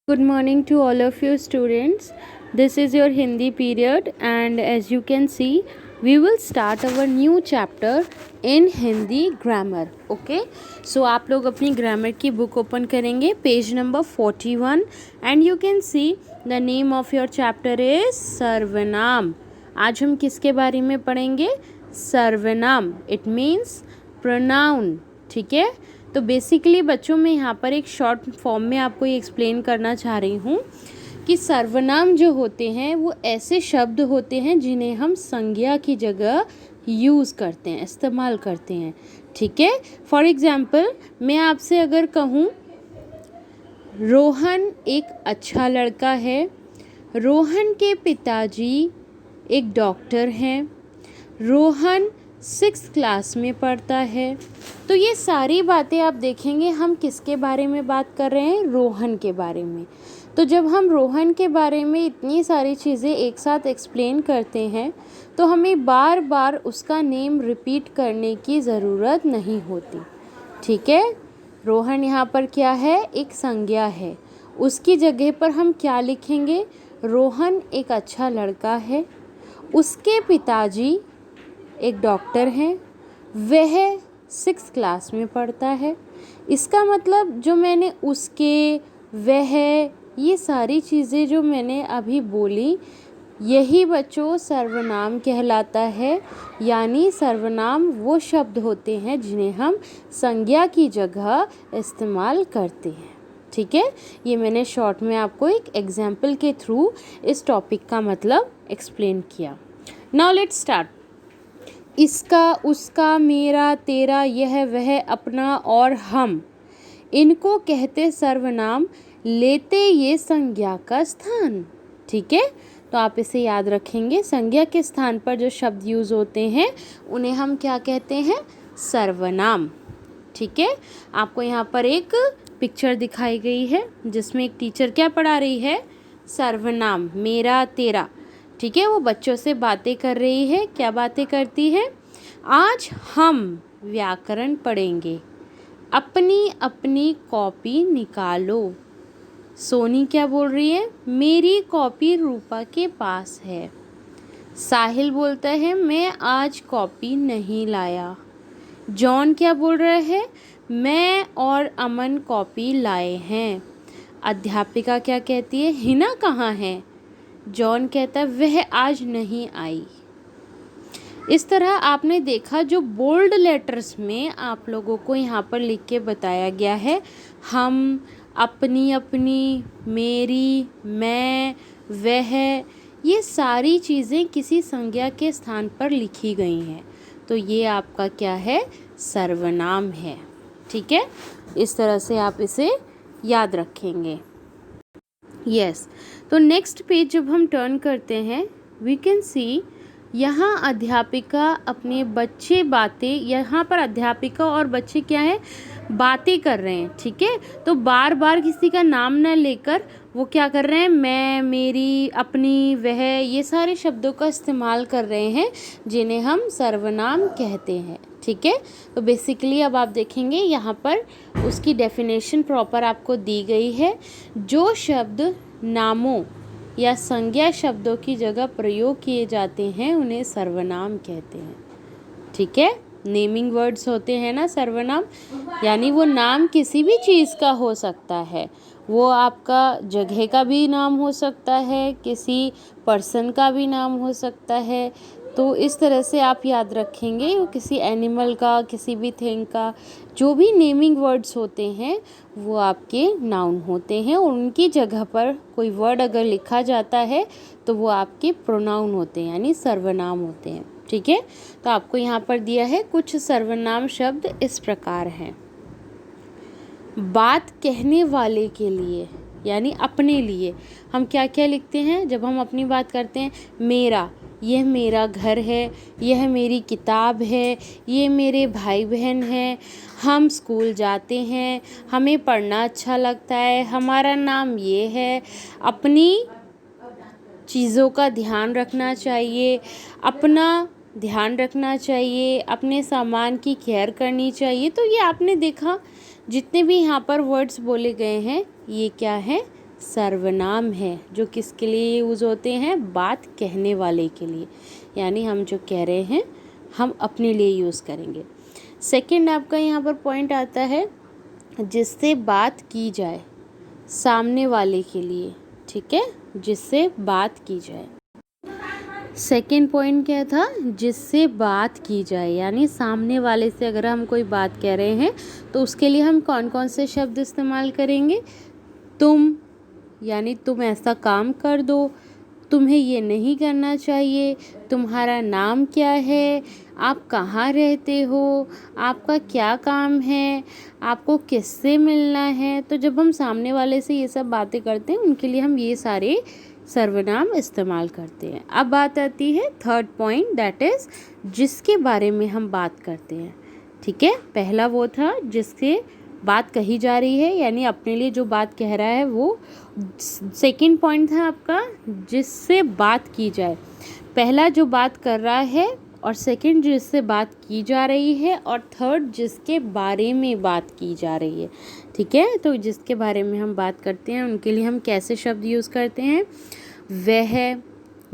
Good morning to all of you students. This is your Hindi period and as you can see we will start our new chapter in Hindi grammar. Okay, so आप लोग अपनी grammar की book open करेंगे page number 41 and you can see the name of your chapter is सर्वनाम. आज हम किसके बारे में पढ़ेंगे? सर्वनाम. It means pronoun. ठीक है, तो बेसिकली बच्चों मैं यहाँ पर एक शॉर्ट फॉर्म में आपको ये एक्सप्लेन करना चाह रही हूँ कि सर्वनाम जो होते हैं वो ऐसे शब्द होते हैं जिन्हें हम संज्ञा की जगह यूज़ करते हैं, इस्तेमाल करते हैं. ठीक है, फॉर एग्ज़ाम्पल मैं आपसे अगर कहूँ रोहन एक अच्छा लड़का है, रोहन के पिताजी एक डॉक्टर हैं, रोहन 6th क्लास में पढ़ता है. तो ये सारी बातें आप देखेंगे हम किसके बारे में बात कर रहे हैं? रोहन के बारे में. तो जब हम रोहन के बारे में इतनी सारी चीज़ें एक साथ एक्सप्लेन करते हैं तो हमें बार बार उसका नेम रिपीट करने की ज़रूरत नहीं होती. ठीक है, रोहन यहाँ पर क्या है? एक संज्ञा है. उसकी जगह पर हम क्या लिखेंगे? रोहन एक अच्छा लड़का है, उसके पिताजी एक डॉक्टर हैं, वह 6th क्लास में पढ़ता है. इसका मतलब जो मैंने उसके, वह, ये सारी चीज़ें जो मैंने अभी बोली यही बच्चों सर्वनाम कहलाता है. यानी सर्वनाम वो शब्द होते हैं जिन्हें हम संज्ञा की जगह इस्तेमाल करते हैं. ठीक है, ये मैंने शॉर्ट में आपको एक एग्जाम्पल के थ्रू इस टॉपिक का मतलब एक्सप्लेन किया. Now let's start. इसका, उसका, मेरा, तेरा, यह, वह, अपना और हम, इनको कहते सर्वनाम, लेते ये संज्ञा का स्थान. ठीक है, तो आप इसे याद रखेंगे. संज्ञा के स्थान पर जो शब्द यूज़ होते हैं उन्हें हम क्या कहते हैं? सर्वनाम. ठीक है, आपको यहाँ पर एक पिक्चर दिखाई गई है जिसमें एक टीचर क्या पढ़ा रही है? सर्वनाम, मेरा, तेरा. ठीक है, वो बच्चों से बातें कर रही है. क्या बातें करती है? आज हम व्याकरण पढ़ेंगे, अपनी अपनी कॉपी निकालो. सोनी क्या बोल रही है? मेरी कॉपी रूपा के पास है. साहिल बोलता है मैं आज कॉपी नहीं लाया. जॉन क्या बोल रहा है? मैं और अमन कॉपी लाए हैं. अध्यापिका क्या कहती है? हिना कहाँ है? जॉन कहता है वह आज नहीं आई. इस तरह आपने देखा जो बोल्ड लेटर्स में आप लोगों को यहाँ पर लिख के बताया गया है, हम, अपनी अपनी, मेरी, मैं, वह, ये सारी चीज़ें किसी संज्ञा के स्थान पर लिखी गई हैं. तो ये आपका क्या है? सर्वनाम है. ठीक है, इस तरह से आप इसे याद रखेंगे. यस, तो नेक्स्ट पेज जब हम टर्न करते हैं वी कैन सी यहाँ अध्यापिका अपने बच्चे बातें, यहाँ पर अध्यापिका और बच्चे क्या है? बातें कर रहे हैं. ठीक है, तो बार बार किसी का नाम न लेकर वो क्या कर रहे हैं? मैं, मेरी, अपनी, वह, ये सारे शब्दों का इस्तेमाल कर रहे हैं जिन्हें हम सर्वनाम कहते हैं. ठीक है, तो बेसिकली अब आप देखेंगे यहाँ पर उसकी डेफिनेशन प्रॉपर आपको दी गई है. जो शब्द नामों या संज्ञा शब्दों की जगह प्रयोग किए जाते हैं उन्हें सर्वनाम कहते हैं. ठीक है, नेमिंग वर्ड्स होते हैं ना सर्वनाम, यानी वो नाम किसी भी चीज़ का हो सकता है. वो आपका जगह का भी नाम हो सकता है, किसी पर्सन का भी नाम हो सकता है. तो इस तरह से आप याद रखेंगे वो किसी एनिमल का, किसी भी थिंग का, जो भी नेमिंग वर्ड्स होते हैं वो आपके नाउन होते हैं और उनकी जगह पर कोई वर्ड अगर लिखा जाता है तो वो आपके प्रोनाउन होते हैं यानी सर्वनाम होते हैं. ठीक है, तो आपको यहाँ पर दिया है कुछ सर्वनाम शब्द इस प्रकार हैं. बात कहने वाले के लिए यानी अपने लिए हम क्या क्या लिखते हैं? जब हम अपनी बात करते हैं, मेरा, यह मेरा घर है, यह मेरी किताब है, ये मेरे भाई बहन हैं, हम स्कूल जाते हैं, हमें पढ़ना अच्छा लगता है, हमारा नाम ये है, अपनी चीज़ों का ध्यान रखना चाहिए, अपना ध्यान रखना चाहिए, अपने सामान की केयर करनी चाहिए. तो ये आपने देखा जितने भी यहाँ पर वर्ड्स बोले गए हैं ये क्या है? सर्वनाम है जो किसके लिए यूज़ होते हैं, बात कहने वाले के लिए, यानी हम जो कह रहे हैं हम अपने लिए यूज़ करेंगे। सेकंड आपका यहाँ पर पॉइंट आता है जिससे बात की जाए, सामने वाले के लिए, ठीक है, जिससे बात की जाए। सेकंड पॉइंट क्या था, जिससे बात की जाए, यानी सामने वाले से अगर हम कोई बात कह रहे हैं तो उसके लिए हम कौन कौन से शब्द इस्तेमाल करेंगे, तुम, यानी तुम ऐसा काम कर दो, तुम्हें ये नहीं करना चाहिए, तुम्हारा नाम क्या है, आप कहाँ रहते हो, आपका क्या काम है, आपको किससे मिलना है। तो जब हम सामने वाले से ये सब बातें करते हैं उनके लिए हम ये सारे सर्वनाम इस्तेमाल करते हैं। अब बात आती है थर्ड पॉइंट, दैट इज़ जिसके बारे में हम बात करते हैं, ठीक है। पहला वो था जिसके बात कही जा रही है, यानी अपने लिए जो बात कह रहा है वो। सेकंड पॉइंट था आपका जिससे बात की जाए, पहला जो बात कर रहा है, और सेकंड जिससे बात की जा रही है, और थर्ड जिसके बारे में बात की जा रही है, ठीक है। तो जिसके बारे में हम बात करते हैं उनके लिए हम कैसे शब्द यूज़ करते हैं, वह,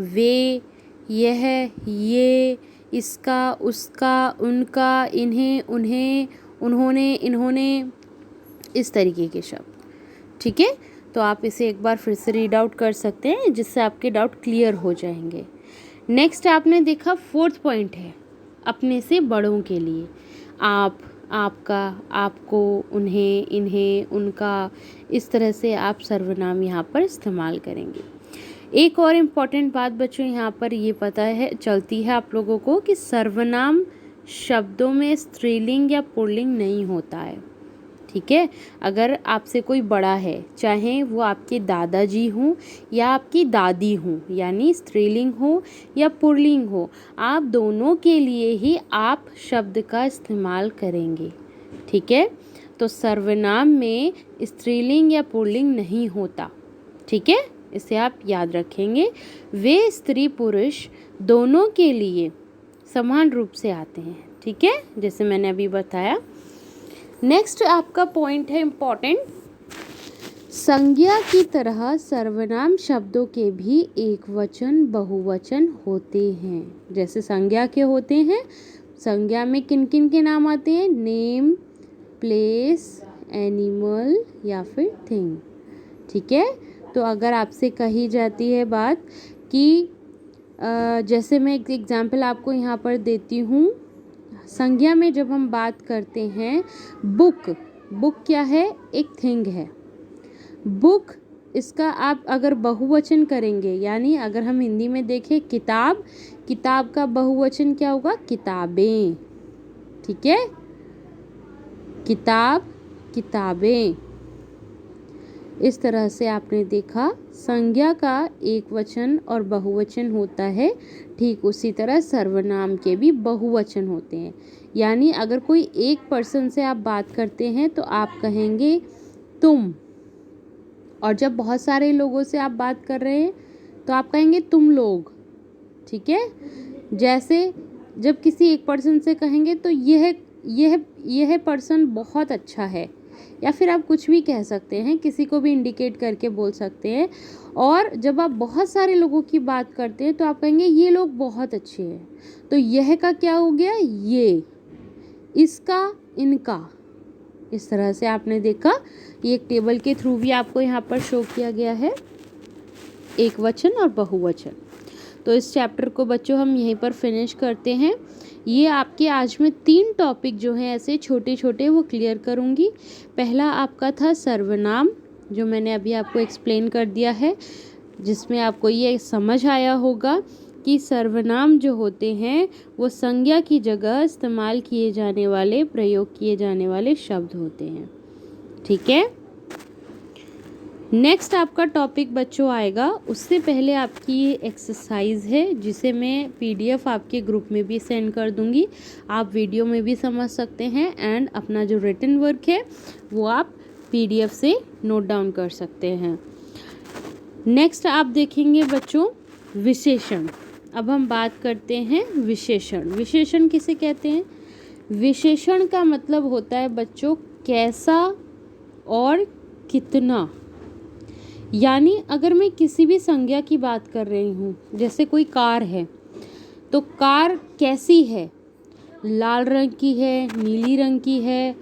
वे, यह, ये, इसका, उसका, उनका, इन्हें, उन्हें, उन्होंने, इन्होंने, इस तरीके के शब्द, ठीक है। तो आप इसे एक बार फिर से रीड आउट कर सकते हैं जिससे आपके डाउट क्लियर हो जाएंगे। नेक्स्ट आपने देखा फोर्थ पॉइंट है अपने से बड़ों के लिए, आप, आपका, आपको, उन्हें, इन्हें, उनका, इस तरह से आप सर्वनाम यहाँ पर इस्तेमाल करेंगे। एक और इम्पॉर्टेंट बात बच्चों यहाँ पर ये पता है चलती है आप लोगों को कि सर्वनाम शब्दों में स्त्रीलिंग या पुल्लिंग नहीं होता है, ठीक है। अगर आपसे कोई बड़ा है, चाहे वो आपके दादाजी हों या आपकी दादी हों, यानी स्त्रीलिंग हो या पुल्लिंग हो, आप दोनों के लिए ही आप शब्द का इस्तेमाल करेंगे, ठीक है। तो सर्वनाम में स्त्रीलिंग या पुल्लिंग नहीं होता, ठीक है, इसे आप याद रखेंगे। वे स्त्री पुरुष दोनों के लिए समान रूप से आते हैं, ठीक है, जैसे मैंने अभी बताया। नेक्स्ट आपका पॉइंट है इम्पॉर्टेंट, संज्ञा की तरह सर्वनाम शब्दों के भी एक वचन बहुवचन होते हैं। जैसे संज्ञा के होते हैं, संज्ञा में किन किन के नाम आते हैं, नेम, प्लेस, एनिमल या फिर थिंग, ठीक है। तो अगर आपसे कही जाती है बात कि जैसे मैं एक एग्जांपल आपको यहाँ पर देती हूँ, संज्ञा में जब हम बात करते हैं बुक, बुक क्या है, एक थिंग है। बुक, इसका आप अगर बहुवचन करेंगे, यानी अगर हम हिंदी में देखें किताब, किताब का बहुवचन क्या होगा, किताबें, ठीक है, किताब, किताबें। इस तरह से आपने देखा संज्ञा का एक वचन और बहुवचन होता है, ठीक उसी तरह सर्वनाम के भी बहुवचन होते हैं। यानी अगर कोई एक पर्सन से आप बात करते हैं तो आप कहेंगे तुम, और जब बहुत सारे लोगों से आप बात कर रहे हैं तो आप कहेंगे तुम लोग, ठीक है। जैसे जब किसी एक पर्सन से कहेंगे तो यह पर्सन बहुत अच्छा है, या फिर आप कुछ भी कह सकते हैं, किसी को भी इंडिकेट करके बोल सकते हैं। और जब आप बहुत सारे लोगों की बात करते हैं तो आप कहेंगे ये लोग बहुत अच्छे हैं। तो यह का क्या हो गया, ये, इसका, इनका। इस तरह से आपने देखा, ये एक टेबल के थ्रू भी आपको यहाँ पर शो किया गया है, एक वचन और बहुवचन। तो इस चैप्टर को बच्चों हम यहीं पर फिनिश करते हैं। ये आपके आज में 3 टॉपिक जो हैं ऐसे छोटे छोटे वो क्लियर करूँगी। पहला आपका था सर्वनाम, जो मैंने अभी आपको एक्सप्लेन कर दिया है, जिसमें आपको ये समझ आया होगा कि सर्वनाम जो होते हैं वो संज्ञा की जगह इस्तेमाल किए जाने वाले, प्रयोग किए जाने वाले शब्द होते हैं, ठीक है। नेक्स्ट आपका टॉपिक बच्चों आएगा, उससे पहले आपकी ये एक्सरसाइज है जिसे मैं PDF आपके ग्रुप में भी सेंड कर दूंगी, आप वीडियो में भी समझ सकते हैं, एंड अपना जो रिटन वर्क है वो आप PDF से नोट डाउन कर सकते हैं। नेक्स्ट आप देखेंगे बच्चों विशेषण। अब हम बात करते हैं विशेषण। विशेषण किसे कहते हैं, विशेषण का मतलब होता है बच्चों कैसा और कितना। यानी अगर मैं किसी भी संज्ञा की बात कर रही हूँ, जैसे कोई कार है, तो कार कैसी है, लाल रंग की है, नीली रंग की है,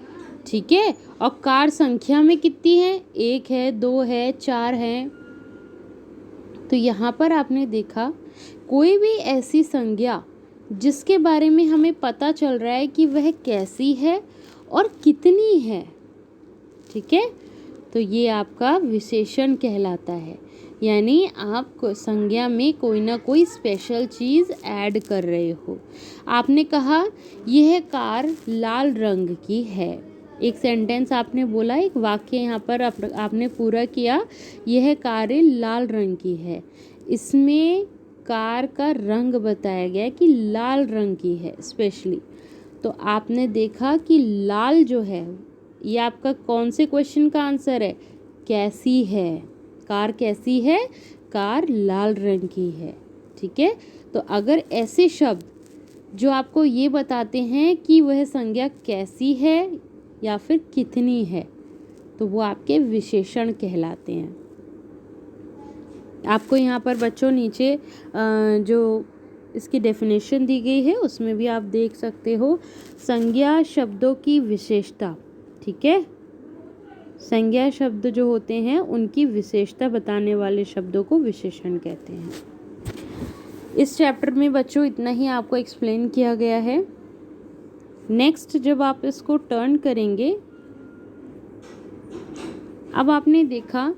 ठीक है। और कार संख्या में कितनी है, 1 है, 2 है, 4 है। तो यहाँ पर आपने देखा कोई भी ऐसी संज्ञा जिसके बारे में हमें पता चल रहा है कि वह कैसी है और कितनी है, ठीक है, तो ये आपका विशेषण कहलाता है। यानी आप संज्ञा में कोई ना कोई स्पेशल चीज़ ऐड कर रहे हो। आपने कहा यह कार लाल रंग की है, एक सेंटेंस आपने बोला, एक वाक्य यहाँ पर आपने पूरा किया, यह कार लाल रंग की है। इसमें कार का रंग बताया गया कि लाल रंग की है स्पेशली। तो आपने देखा कि लाल जो है ये आपका कौन से क्वेश्चन का आंसर है, कैसी है, कार कैसी है, कार लाल रंग की है, ठीक है। तो अगर ऐसे शब्द जो आपको ये बताते हैं कि वह संज्ञा कैसी है या फिर कितनी है, तो वो आपके विशेषण कहलाते हैं। आपको यहाँ पर बच्चों नीचे जो इसकी डेफिनेशन दी गई है उसमें भी आप देख सकते हो, संज्ञा शब्दों की विशेषता, ठीक है। संज्ञा शब्द जो होते हैं उनकी विशेषता बताने वाले शब्दों को विशेषण कहते हैं। इस चैप्टर में बच्चों इतना ही आपको एक्सप्लेन किया गया है। नेक्स्ट जब आप इसको टर्न करेंगे, अब आपने देखा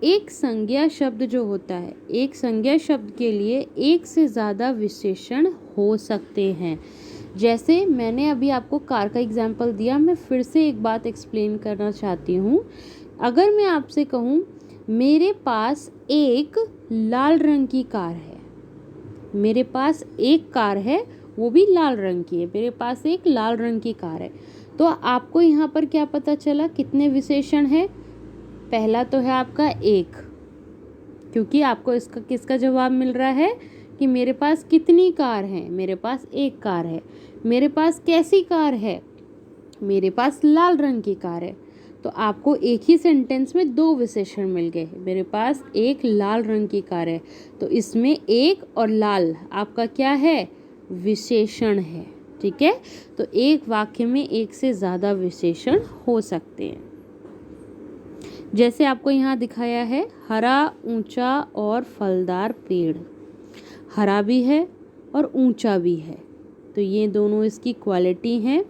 एक संज्ञा शब्द जो होता है, एक संज्ञा शब्द के लिए एक से ज़्यादा विशेषण हो सकते हैं। जैसे मैंने अभी आपको कार का एग्जाम्पल दिया, मैं फिर से एक बात एक्सप्लेन करना चाहती हूँ। अगर मैं आपसे कहूँ मेरे पास एक लाल रंग की कार है, मेरे पास एक कार है वो भी लाल रंग की है, मेरे पास एक लाल रंग की कार है, तो आपको यहाँ पर क्या पता चला, कितने विशेषण है। पहला तो है आपका एक, क्योंकि आपको इसका किसका जवाब मिल रहा है कि मेरे पास कितनी कार है, मेरे पास एक कार है। मेरे पास कैसी कार है, मेरे पास लाल रंग की कार है। तो आपको एक ही सेंटेंस में 2 विशेषण मिल गए, मेरे पास एक लाल रंग की कार है, तो इसमें एक और लाल आपका क्या है, विशेषण है, ठीक है। तो एक वाक्य में एक से ज़्यादा विशेषण हो सकते हैं। जैसे आपको यहाँ दिखाया है, हरा, ऊंचा और फलदार पेड़, हरा भी है और ऊंचा भी है, तो ये दोनों इसकी क्वालिटी हैं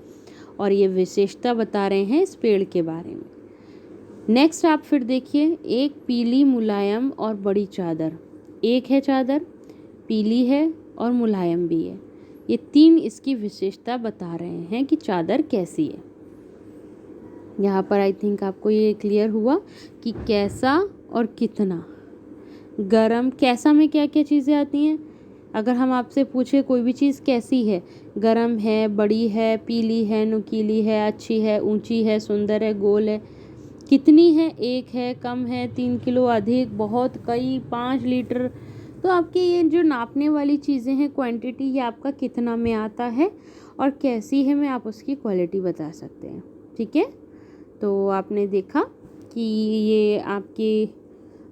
और ये विशेषता बता रहे हैं इस पेड़ के बारे में। नेक्स्ट आप फिर देखिए, एक पीली, मुलायम और बड़ी चादर, एक है चादर, पीली है और मुलायम भी है, ये 3 इसकी विशेषता बता रहे हैं कि चादर कैसी है। यहाँ पर आई थिंक आपको ये क्लियर हुआ कि कैसा और कितना। गरम, कैसा में क्या क्या चीज़ें आती हैं, अगर हम आपसे पूछे कोई भी चीज़ कैसी है, गरम है, बड़ी है, पीली है, नुकीली है, अच्छी है, ऊंची है, सुंदर है, गोल है। कितनी है, 1 है, कम है, 3 किलो, अधिक, बहुत, कई, 5 लीटर। तो आपके ये जो नापने वाली चीज़ें हैं, क्वांटिटी, ये आपका कितना में आता है, और कैसी है में आप उसकी क्वालिटी बता सकते हैं, ठीक है। तो आपने देखा कि ये आपकी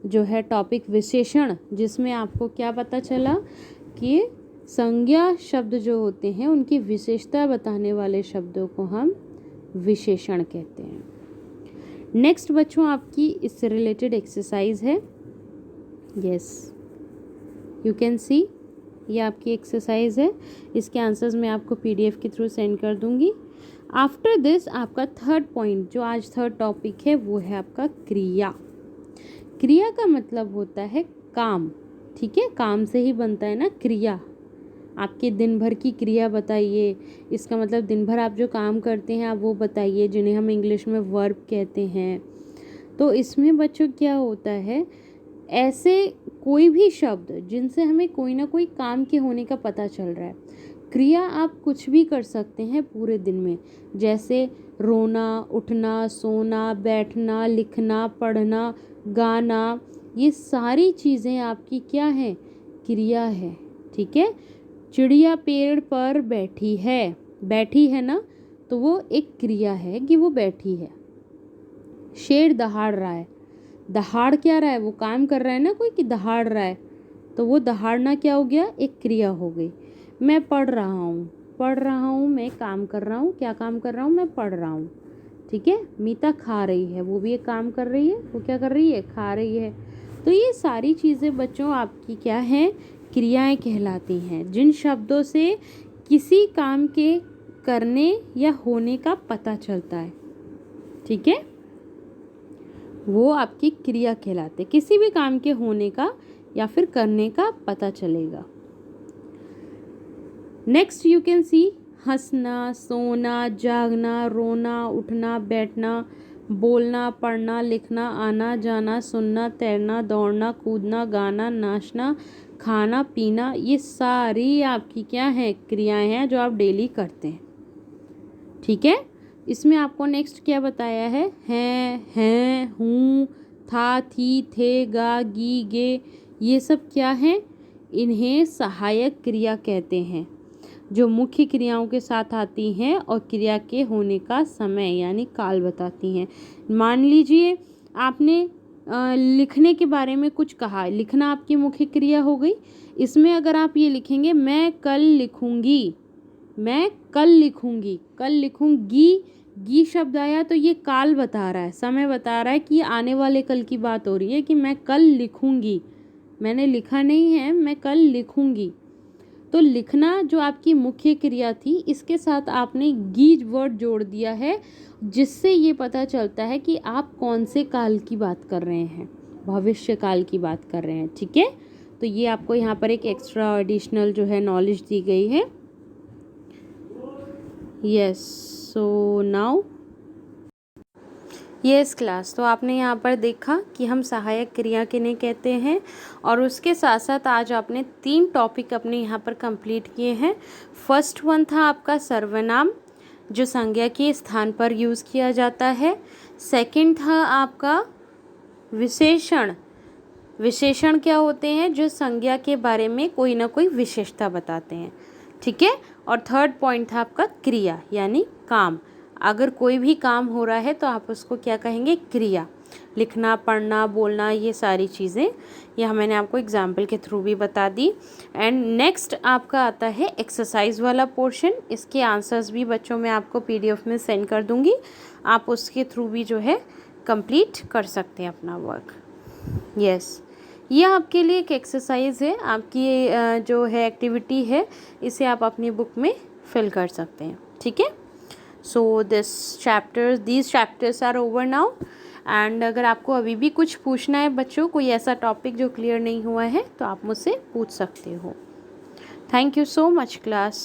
जो है टॉपिक विशेषण, जिसमें आपको क्या पता चला कि संज्ञा शब्द जो होते हैं उनकी विशेषता बताने वाले शब्दों को हम विशेषण कहते हैं। नेक्स्ट बच्चों आपकी इससे रिलेटेड एक्सरसाइज है, यस यू कैन सी, ये आपकी एक्सरसाइज है, इसके आंसर्स मैं आपको PDF के थ्रू सेंड कर दूंगी। आफ्टर दिस आपका थर्ड पॉइंट, जो आज थर्ड टॉपिक है, वो है आपका क्रिया। क्रिया का मतलब होता है काम, ठीक है, काम से ही बनता है ना क्रिया। आपके दिन भर की क्रिया बताइए, इसका मतलब दिन भर आप जो काम करते हैं आप वो बताइए, जिन्हें हम इंग्लिश में वर्ब कहते हैं। तो इसमें बच्चों क्या होता है, ऐसे कोई भी शब्द जिनसे हमें कोई ना कोई काम के होने का पता चल रहा है। क्रिया आप कुछ भी कर सकते हैं पूरे दिन में, जैसे रोना, उठना, सोना, बैठना, लिखना, पढ़ना, गाना, ये सारी चीज़ें आपकी क्या है, क्रिया है, ठीक है। चिड़िया पेड़ पर बैठी है ना, तो वो एक क्रिया है कि वो बैठी है। शेर दहाड़ रहा है, दहाड़ क्या रहा है, वो काम कर रहा है ना कोई कि दहाड़ रहा है, तो वो दहाड़ना क्या हो गया, एक क्रिया हो गई। मैं पढ़ रहा हूँ, मैं काम कर रहा हूँ, क्या काम कर रहा हूँ, मैं पढ़ रहा हूँ। ठीक है। मीता खा रही है, वो भी एक काम कर रही है, वो क्या कर रही है, खा रही है। तो ये सारी चीज़ें बच्चों आपकी क्या हैं, क्रियाएं कहलाती हैं, जिन शब्दों से किसी काम के करने या होने का पता चलता है। ठीक है, वो आपकी क्रिया कहलाते, किसी भी काम के होने का या फिर करने का पता चलेगा। नेक्स्ट यू कैन सी हंसना, सोना, जागना, रोना, उठना, बैठना, बोलना, पढ़ना, लिखना, आना जाना, सुनना, तैरना, दौड़ना, कूदना, गाना, नाचना, खाना, पीना, ये सारी आपकी क्या है, क्रियाएं हैं जो आप डेली करते हैं। ठीक है। इसमें आपको नेक्स्ट क्या बताया है, हैं, हूँ, था, थी, थे, गा, गी, गे, ये सब क्या है, इन्हें सहायक क्रिया कहते हैं, जो मुख्य क्रियाओं के साथ आती हैं और क्रिया के होने का समय यानी काल बताती हैं। मान लीजिए आपने लिखने के बारे में कुछ कहा, लिखना आपकी मुख्य क्रिया हो गई। इसमें अगर आप ये लिखेंगे मैं कल लिखूंगी, मैं कल लिखूंगी, कल लिखूंगी, गी शब्द आया तो ये काल बता रहा है, समय बता रहा है कि आने वाले कल की बात हो रही है कि मैं कल लिखूंगी, मैंने लिखा नहीं है, मैं कल लिखूंगी। तो लिखना जो आपकी मुख्य क्रिया थी, इसके साथ आपने गीज वर्ड जोड़ दिया है, जिससे ये पता चलता है कि आप कौन से काल की बात कर रहे हैं, भविष्य काल की बात कर रहे हैं। ठीक है। तो ये आपको यहाँ पर एक एक्स्ट्रा एडिशनल जो है नॉलेज दी गई है। Yes, so now yes class, तो आपने यहाँ पर देखा कि हम सहायक क्रिया किन्हें कहते हैं, और उसके साथ साथ आज आपने 3 टॉपिक अपने यहाँ पर कंप्लीट किए हैं। फर्स्ट वन था आपका सर्वनाम, जो संज्ञा के स्थान पर यूज़ किया जाता है। सेकंड था आपका विशेषण, विशेषण क्या होते हैं, जो संज्ञा के बारे में कोई ना कोई विशेषता बताते हैं। ठीक है। और थर्ड पॉइंट था आपका क्रिया यानी काम, अगर कोई भी काम हो रहा है तो आप उसको क्या कहेंगे, क्रिया। लिखना, पढ़ना, बोलना, ये सारी चीज़ें यह मैंने आपको एग्जाम्पल के थ्रू भी बता दी। एंड नेक्स्ट आपका आता है एक्सरसाइज वाला पोर्शन, इसके आंसर्स भी बच्चों मैं आपको पीडीएफ में सेंड कर दूंगी, आप उसके थ्रू भी जो है कंप्लीट कर सकते हैं अपना वर्क। यस, ये आपके लिए एक एक्सरसाइज है, आपकी जो है एक्टिविटी है, इसे आप अपनी बुक में फिल कर सकते हैं। ठीक है। सो these chapters are over now, and अगर आपको अभी भी कुछ पूछना है बच्चों, कोई ऐसा टॉपिक जो क्लियर नहीं हुआ है, तो आप मुझसे पूछ सकते हो। Thank you so much class.